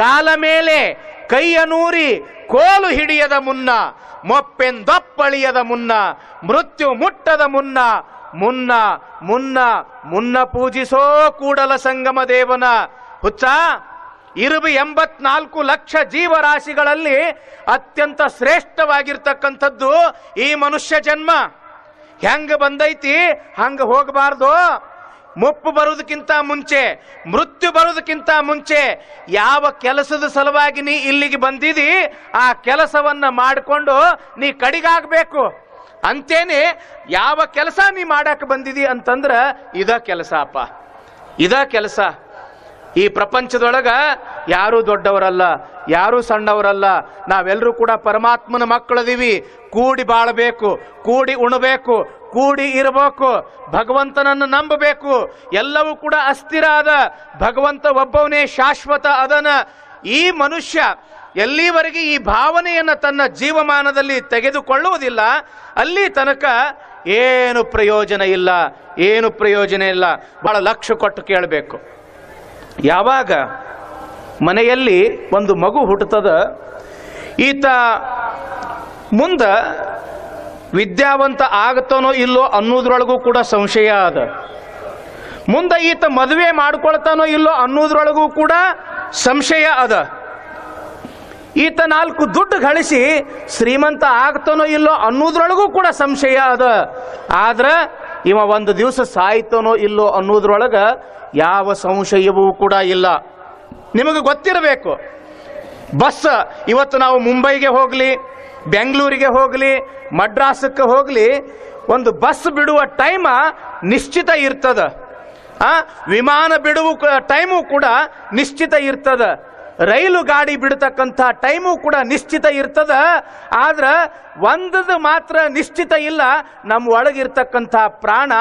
ಕಾಲ ಮೇಲೆ ಕೈಯ ನೂರಿ ಕೋಲು ಹಿಡಿಯದ ಮುನ್ನ, ಮೊಪ್ಪೆಂದೊಪ್ಪಳಿಯದ ಮುನ್ನ, ಮೃತ್ಯು ಮುಟ್ಟದ ಮುನ್ನ, ಮುನ್ನ ಮುನ್ನ ಮುನ್ನ ಪೂಜಿಸೋ ಕೂಡಲ ಸಂಗಮ ದೇವನ. ಹುಚ್ಚ, 84 ಲಕ್ಷ ಜೀವರಾಶಿಗಳಲ್ಲಿ ಅತ್ಯಂತ ಶ್ರೇಷ್ಠವಾಗಿರ್ತಕ್ಕಂಥದ್ದು ಈ ಮನುಷ್ಯ ಜನ್ಮ. ಹೆಂಗ ಬಂದೈತಿ ಹಂಗ ಹೋಗಬಾರ್ದು. ಮುಪ್ಪು ಬರುವುದಕ್ಕಿಂತ ಮುಂಚೆ, ಮೃತ್ಯು ಬರುವುದಕ್ಕಿಂತ ಮುಂಚೆ ಯಾವ ಕೆಲಸದ ಸಲುವಾಗಿ ನೀ ಇಲ್ಲಿಗೆ ಬಂದಿದಿ ಆ ಕೆಲಸವನ್ನ ಮಾಡಿಕೊಂಡು ನೀ ಕಡಿಗಾಗಬೇಕು. ಅಂತೇನೆ ಯಾವ ಕೆಲಸ ನೀ ಮಾಡಕ್ಕೆ ಬಂದಿದಿ ಅಂತಂದ್ರ ಇದ ಕೆಲಸ ಅಪ್ಪ, ಇದ ಕೆಲಸ. ಈ ಪ್ರಪಂಚದೊಳಗ ಯಾರೂ ದೊಡ್ಡವರಲ್ಲ, ಯಾರೂ ಸಣ್ಣವರಲ್ಲ. ನಾವೆಲ್ಲರೂ ಕೂಡ ಪರಮಾತ್ಮನ ಮಕ್ಕಳದೀವಿ. ಕೂಡಿ ಬಾಳಬೇಕು, ಕೂಡಿ ಉಣಬೇಕು, ಕೂಡಿ ಇರಬೇಕು, ಭಗವಂತನನ್ನು ನಂಬಬೇಕು. ಎಲ್ಲವೂ ಕೂಡ ಅಸ್ಥಿರ ಅದ, ಭಗವಂತ ಒಬ್ಬವನೇ ಶಾಶ್ವತ ಅದನ. ಈ ಮನುಷ್ಯ ಎಲ್ಲಿವರೆಗೆ ಈ ಭಾವನೆಯನ್ನು ತನ್ನ ಜೀವಮಾನದಲ್ಲಿ ತೆಗೆದುಕೊಳ್ಳುವುದಿಲ್ಲ ಅಲ್ಲಿ ತನಕ ಏನು ಪ್ರಯೋಜನ ಇಲ್ಲ, ಏನು ಪ್ರಯೋಜನ ಇಲ್ಲ. ಬಹಳ ಲಕ್ಷ್ಯ ಕೊಟ್ಟು ಕೇಳಬೇಕು. ಯಾವಾಗ ಮನೆಯಲ್ಲಿ ಒಂದು ಮಗು ಹುಟ್ಟುತ್ತದ, ಈತ ಮುಂದ ವಿದ್ಯಾವಂತ ಆಗತಾನೋ ಇಲ್ಲೋ ಅನ್ನೋದ್ರೊಳಗೂ ಕೂಡ ಸಂಶಯ ಅದ. ಮುಂದೆ ಈತ ಮದುವೆ ಮಾಡ್ಕೊಳ್ತಾನೋ ಇಲ್ಲೋ ಅನ್ನೋದ್ರೊಳಗೂ ಕೂಡ ಸಂಶಯ ಅದ. ಈತ 4 ದುಡ್ಡು ಗಳಿಸಿ ಶ್ರೀಮಂತ ಆಗ್ತಾನೋ ಇಲ್ಲೋ ಅನ್ನೋದ್ರೊಳಗೂ ಕೂಡ ಸಂಶಯ ಅದ. ಆದ್ರೆ ಇವ ಒಂದು ದಿವಸ ಸಾಯ್ತಾನೋ ಇಲ್ಲೋ ಅನ್ನೋದ್ರೊಳಗ ಯಾವ ಸಂಶಯವೂ ಕೂಡ ಇಲ್ಲ. ನಿಮಗೆ ಗೊತ್ತಿರಬೇಕು, ಬಸ್ ಇವತ್ತು ನಾವು ಮುಂಬೈಗೆ ಹೋಗಲಿ, ಬೆಂಗಳೂರಿಗೆ ಹೋಗಲಿ, ಮಡ್ರಾಸಕ್ಕೆ ಹೋಗಲಿ, ಒಂದು ಬಸ್ ಬಿಡುವ ಟೈಮ ನಿಶ್ಚಿತ ಇರ್ತದ. ವಿಮಾನ ಬಿಡುವ ಟೈಮು ಕೂಡ ನಿಶ್ಚಿತ ಇರ್ತದ. ರೈಲು ಗಾಡಿ ಬಿಡತಕ್ಕಂಥ ಟೈಮು ಕೂಡ ನಿಶ್ಚಿತ ಇರ್ತದ. ಆದ್ರೆ ಒಂದದು ಮಾತ್ರ ನಿಶ್ಚಿತ ಇಲ್ಲ, ನಮ್ಮ ಒಳಗಿರ್ತಕ್ಕಂಥ ಪ್ರಾಣ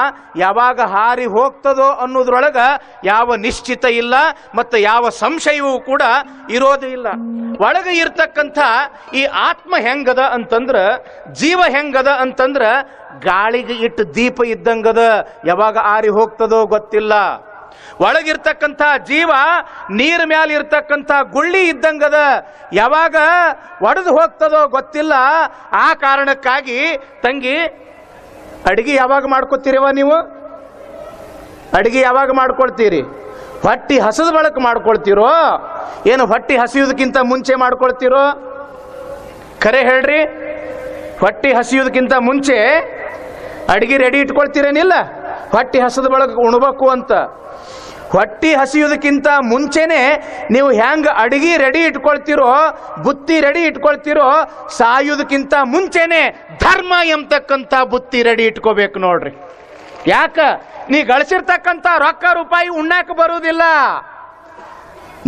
ಯಾವಾಗ ಹಾರಿ ಹೋಗ್ತದೋ ಅನ್ನೋದ್ರೊಳಗ ಯಾವ ನಿಶ್ಚಿತ ಇಲ್ಲ ಮತ್ತು ಯಾವ ಸಂಶಯವೂ ಕೂಡ ಇರೋದು ಇಲ್ಲ. ಒಳಗೆ ಇರ್ತಕ್ಕಂಥ ಈ ಆತ್ಮ ಹೆಂಗದ ಅಂತಂದ್ರ, ಜೀವ ಹೆಂಗದ ಅಂತಂದ್ರ ಗಾಳಿಗೆ ಇಟ್ಟು ದೀಪ ಇದ್ದಂಗದ, ಯಾವಾಗ ಆರಿ ಹೋಗ್ತದೋ ಗೊತ್ತಿಲ್ಲ. ಒಳಗಿರ್ತಕ್ಕಂಥ ಜೀವ ನೀರ್ ಮ್ಯಾಲ ಇರ್ತಕ್ಕಂಥ ಗುಳ್ಳಿ ಇದ್ದಂಗದ, ಯಾವಾಗ ಒಡೆದು ಹೋಗ್ತದೋ ಗೊತ್ತಿಲ್ಲ. ಆ ಕಾರಣಕ್ಕಾಗಿ ತಂಗಿ, ಅಡಿಗೆ ಯಾವಾಗ ಮಾಡ್ಕೊತೀರಿವ ನೀವು? ಅಡಿಗೆ ಯಾವಾಗ ಮಾಡ್ಕೊಳ್ತೀರಿ? ಹೊಟ್ಟಿ ಹಸದ ಬಳಕ ಮಾಡ್ಕೊಳ್ತೀರೋ ಏನು ಹೊಟ್ಟಿ ಹಸಿಯೋದಕ್ಕಿಂತ ಮುಂಚೆ ಮಾಡ್ಕೊಳ್ತೀರೋ? ಖರೆ ಹೇಳ್ರಿ, ಹೊಟ್ಟಿ ಹಸಿಯೋದಕ್ಕಿಂತ ಮುಂಚೆ ಅಡಿಗೆ ರೆಡಿ ಇಟ್ಕೊಳ್ತೀರೇನಿಲ್ಲ? ಹೊಟ್ಟಿ ಹಸದ ಬಳಕ ಉಣ್ಬೇಕು ಅಂತ. ಹೊಟ್ಟಿ ಹಸಿಯೋದಕ್ಕಿಂತ ಮುಂಚೆನೆ ನೀವು ಹೆಂಗ ಅಡಿಗೆ ರೆಡಿ ಇಟ್ಕೊಳ್ತೀರೋ, ಬುತ್ತಿ ರೆಡಿ ಇಟ್ಕೊಳ್ತೀರೋ, ಸಾಯೋದಕ್ಕಿಂತ ಮುಂಚೆನೆ ಧರ್ಮ ಎಂಬತಕ್ಕಂಥ ಬುತ್ತಿ ರೆಡಿ ಇಟ್ಕೋಬೇಕು ನೋಡ್ರಿ. ಯಾಕ? ನೀ ಗಳಿಸಿರ್ತಕ್ಕಂಥ ರೊಕ್ಕ ರೂಪಾಯಿ ಉಣ್ಣಾಕ ಬರುವುದಿಲ್ಲ.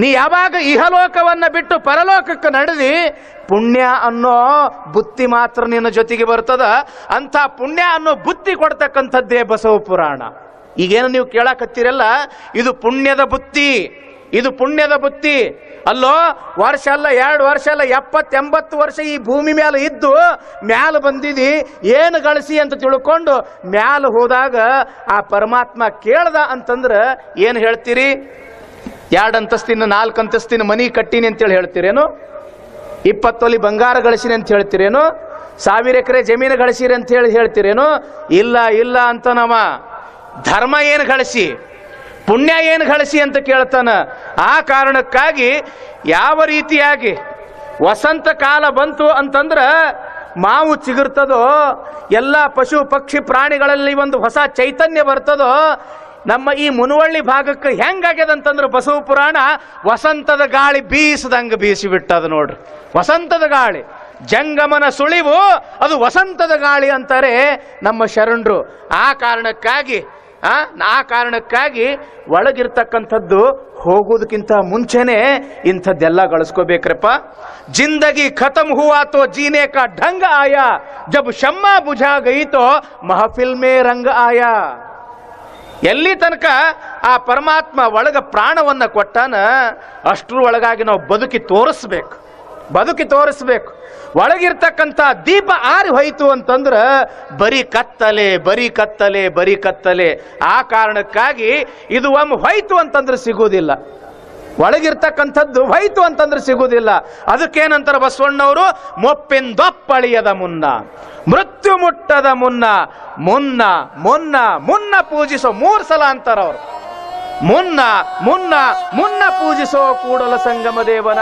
ನೀ ಯಾವಾಗ ಇಹಲೋಕವನ್ನ ಬಿಟ್ಟು ಪರಲೋಕಕ್ಕೆ ನಡೆದಿ ಪುಣ್ಯ ಅನ್ನೋ ಬುತ್ತಿ ಮಾತ್ರ ನಿನ್ನ ಜೊತೆಗೆ ಬರ್ತದ. ಅಂಥ ಪುಣ್ಯ ಅನ್ನೋ ಬುತ್ತಿ ಕೊಡ್ತಕ್ಕಂಥದ್ದೇ ಬಸವ ಪುರಾಣ. ಈಗೇನು ನೀವು ಕೇಳಕತ್ತೀರಲ್ಲ, ಇದು ಪುಣ್ಯದ ಬುತ್ತಿ, ಇದು ಪುಣ್ಯದ ಬುತ್ತಿ. ಅಲ್ಲೋ ವರ್ಷ ಅಲ್ಲ, 2 ವರ್ಷ ಅಲ್ಲ, 70-80 ವರ್ಷ ಈ ಭೂಮಿ ಮೇಲೆ ಇದ್ದು ಮ್ಯಾಲ ಬಂದಿದಿ, ಏನು ಗಳಿಸಿ ಅಂತ ತಿಳ್ಕೊಂಡು ಮ್ಯಾಲ ಹೋದಾಗ ಆ ಪರಮಾತ್ಮ ಕೇಳ್ದ ಅಂತಂದ್ರ ಏನು ಹೇಳ್ತೀರಿ? 2 ಅಂತಸ್ತಿನ 4 ಅಂತಸ್ತಿನ ಮನಿ ಕಟ್ಟಿನಿ ಅಂತೇಳಿ ಹೇಳ್ತೀರೇನು? 20 ತೊಲಿ ಬಂಗಾರ ಗಳಿಸಿನಿ ಅಂತ ಹೇಳ್ತೀರೇನು? 1000 ಎಕರೆ ಜಮೀನು ಗಳಿಸಿರಿ ಅಂತ ಹೇಳ್ತೀರೇನು? ಇಲ್ಲ ಇಲ್ಲ ಅಂತ ನಮ್ಮ ಧರ್ಮ ಏನು ಗಳಿಸಿ, ಪುಣ್ಯ ಏನು ಗಳಿಸಿ ಅಂತ ಕೇಳ್ತಾನ. ಆ ಕಾರಣಕ್ಕಾಗಿ ಯಾವ ರೀತಿಯಾಗಿ ವಸಂತ ಕಾಲ ಬಂತು ಅಂತಂದ್ರ ಮಾವು ಚಿಗುರ್ತದೋ, ಎಲ್ಲ ಪಶು ಪಕ್ಷಿ ಪ್ರಾಣಿಗಳಲ್ಲಿ ಒಂದು ಹೊಸ ಚೈತನ್ಯ ಬರ್ತದೋ, ನಮ್ಮ ಈ ಮುನವಳ್ಳಿ ಭಾಗಕ್ಕೆ ಹೆಂಗಾಗ್ಯದಂತಂದ್ರೆ ಬಸವ ಪುರಾಣ ವಸಂತದ ಗಾಳಿ ಬೀಸದಂಗ ಬೀಸಿ ಬಿಟ್ಟದ ನೋಡ್ರಿ. ವಸಂತದ ಗಾಳಿ, ಜಂಗಮನ ಸುಳಿವು ಅದು ವಸಂತದ ಗಾಳಿ ಅಂತಾರೆ ನಮ್ಮ ಶರಣರು. ಆ ಕಾರಣಕ್ಕಾಗಿ ಒಳಗಿರ್ತಕ್ಕಂಥದ್ದು ಹೋಗೋದಕ್ಕಿಂತ ಮುಂಚೆನೆ ಇಂಥದ್ದೆಲ್ಲ ಗಳಿಸ್ಕೋಬೇಕ್ರಪ್ಪ. ಜಿಂದಗಿ ಖತಮ್ ಹುವಾ ತೋ ಜೀನೆ ಕಾ ಢಂಗ್ ಆಯಾ, ಜಬ್ ಶಮ್ಮಾ ಬುझा ಗಯಿ ತೋ ಮಹಫಿಲ್ ಮೇ ರಂಗ್ ಆಯಾ. ಎಲ್ಲಿ ತನಕ ಆ ಪರಮಾತ್ಮ ಒಳಗ ಪ್ರಾಣವನ್ನ ಕೊಟ್ಟಾನ ಅಷ್ಟ್ರ ಒಳಗಾಗಿ ನಾವು ಬದುಕಿ ತೋರಿಸ್ಬೇಕು. ಒಳಗಿರ್ತಕ್ಕಂಥ ದೀಪ ಆರಿ ಹೋಯ್ತು ಅಂತಂದ್ರ ಬರೀ ಕತ್ತಲೆ. ಆ ಕಾರಣಕ್ಕಾಗಿ ಇದು ಒಮ್ಮೆ ಹೋಯ್ತು ಅಂತಂದ್ರೆ ಸಿಗೋದಿಲ್ಲ. ಒಳಗಿರ್ತಕ್ಕಂಥದ್ದು ಹೋಯ್ತು ಅಂತಂದ್ರೆ ಸಿಗುವುದಿಲ್ಲ. ಅದಕ್ಕೇನಂತಾರೆ ಬಸವಣ್ಣವರು, ಮೊಪ್ಪಿಂದೊಪ್ಪಳಿಯದ ಮುನ್ನ, ಮೃತ್ಯು ಮುಟ್ಟದ ಮುನ್ನ, ಮುನ್ನ ಮುನ್ನ ಮುನ್ನ ಪೂಜಿಸೋ 3 ಸಲ ಅಂತಾರವ್ರು. ಮುನ್ನ ಮುನ್ನ ಮುನ್ನ ಪೂಜಿಸೋ ಕೂಡಲ ಸಂಗಮ ದೇವನ.